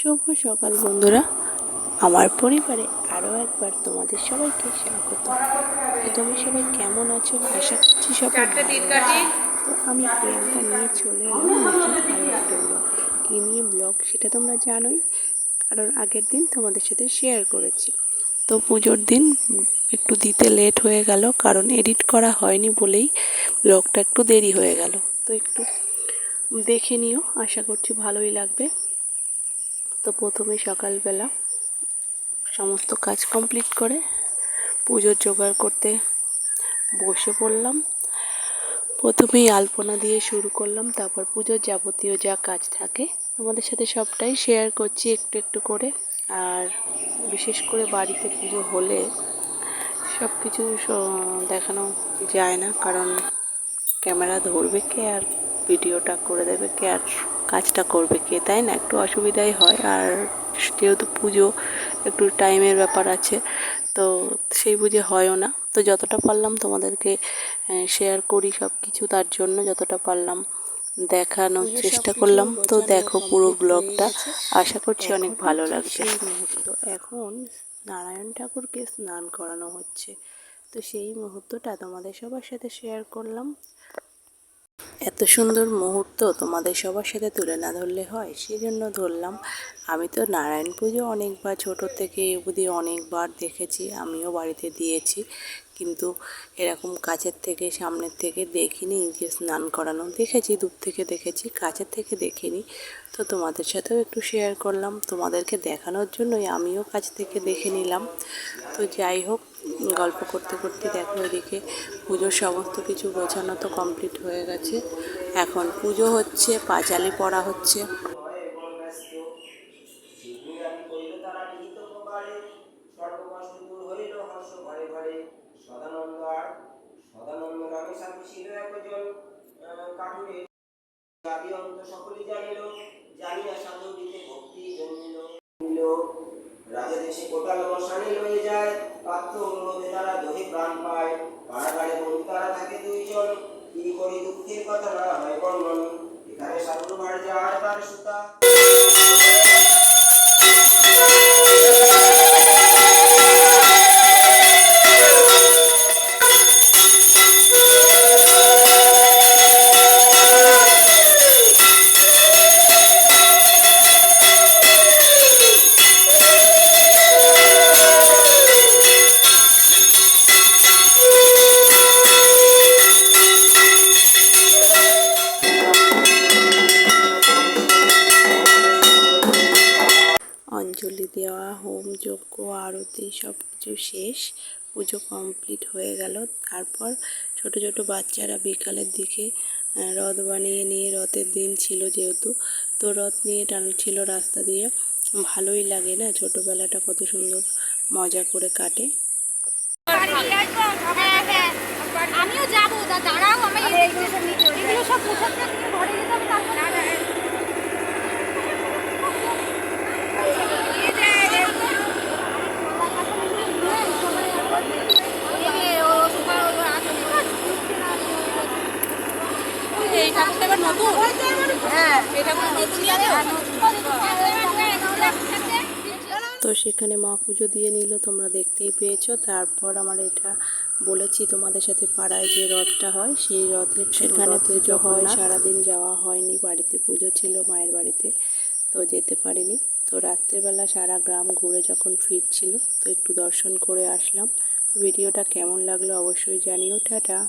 শুভ সকাল বন্ধুরা, আমার পরিবারে আরও একবার তোমাদের সবাইকে স্বাগত। তো তোমরা সবাই কেমন আছো? আশা করছি সবাই ভালো আছো। তো আমি প্রিয়াঙ্কা নিয়ে চলে এলাম নতুন আরও একটা ব্লগ। কী নিয়ে ব্লগ সেটা তোমরা জানোই, কারণ আগের দিন তোমাদের সাথে শেয়ার করেছি। তো পুজোর দিন একটু দিতে লেট হয়ে গেল, কারণ এডিট করা হয়নি বলেই ব্লগটা একটু দেরি হয়ে গেল। তো একটু দেখে নিও, আশা করছি ভালোই লাগবে। তো প্রথমে সকালবেলা সমস্ত কাজ কমপ্লিট করে পুজোর জোগাড় করতে বসে পড়লাম। প্রথমেই আলপনা দিয়ে শুরু করলাম, তারপর পুজোর যাবতীয় যা কাজ থাকে তোমাদের সাথে সবটাই শেয়ার করছি একটু একটু করে। আর বিশেষ করে বাড়িতে পুজো হলে সব কিছু দেখানো যায় না, কারণ ক্যামেরা ধরবে কে আর ভিডিওটা করে দেবে কে আর কাজটা করবে কে, তাই না? একটু অসুবিধাই হয়। আর যেহেতু পুজো একটু টাইমের ব্যাপার আছে, তো সেই বুঝে হয়ও না। তো যতটা পারলাম তোমাদেরকে শেয়ার করি সব কিছু, তার জন্য যতটা পারলাম দেখানোর চেষ্টা করলাম। তো দেখো পুরো ব্লগটা, আশা করছি অনেক ভালো লাগবে। সেই মুহূর্ত এখন নারায়ণ ঠাকুরকে স্নান করানো হচ্ছে, তো সেই মুহূর্তটা তোমাদের সবার সাথে শেয়ার করলাম। এত সুন্দর মুহূর্ত তোমাদের সবার সাথে তুলে না ধরলে হয়, সেই জন্য ধরলাম। আমি তো নারায়ণ পুজো অনেকবার ছোটো থেকে অবধি অনেকবার দেখেছি, আমিও বাড়িতে দিয়েছি, কিন্তু এরকম কাছের থেকে সামনের থেকে দেখিনি। যে স্নান করানো দেখেছি, দূর থেকে দেখেছি, কাছের থেকে দেখিনি। তো তোমাদের সাথেও একটু শেয়ার করলাম, তোমাদেরকে দেখানোর জন্যই আমিও কাছ থেকে দেখে নিলাম। তো যাই হোক, গল্প করতে করতে দেখো এদিকে পুজোর সমস্ত কিছু গোছানো তো কমপ্লিট হয়ে গেছে। এখন পুজো হচ্ছে, পাঁচালি পড়া হচ্ছে। সর্বকষ্ট দূর হইল হর্ষ ঘরে ঘরে, সদানন্দ আর সদানন্দ নামে সাথে ছিল একজন কাঠুরে। আদি অন্ত সকলই জানিল, জানিয়া সাধু দিতে ভক্তি জন্মিল। রাজা দেশে কোটাল মশানি লয়ে যায়, পাত্র অনুরোধে তারা দহি প্রাণ পায়। কারাগারে বন্ধু তারা থাকে দুইজন, কি করি দুঃখের কথা না হয় বর্ণন। এখানে সাধুর বাড়ি যার তার সুতা। অঞ্জলি দেওয়া, হোম যজ্ঞ, আরতি সব কিছু শেষ, পুজো কমপ্লিট হয়ে গেল। তারপর ছোট ছোট বাচ্চারা বিকালের দিকে রথ বানিয়ে নিয়ে, রথের দিন ছিল যেহেতু, তো রথ নিয়ে টানছিল রাস্তা দিয়ে। ভালোই লাগে না, ছোটোবেলাটা কত সুন্দর মজা করে কাটে। আমিও যাবো, দাঁড়াও আমি এগুলো সব পোশাকটা নিয়ে ঘরে যেতাম। তো সেখানে মা পুজো দিয়ে নিল, তোমরা দেখতেই পেয়েছো। তারপর আমার এটা বলেছি তোমাদের সাথে, পাড়ায় যে রথটা হয় সেই রথের সেখানে পুজো হয়। সারাদিন যাওয়া হয়নি, বাড়িতে পুজো ছিল মায়ের বাড়িতে, তো যেতে পারিনি। তো রাত্রেবেলা সারা গ্রাম ঘুরে যখন ফিরছিল, তো একটু দর্শন করে আসলাম। তো ভিডিওটা কেমন লাগলো অবশ্যই জানিও। টাটা।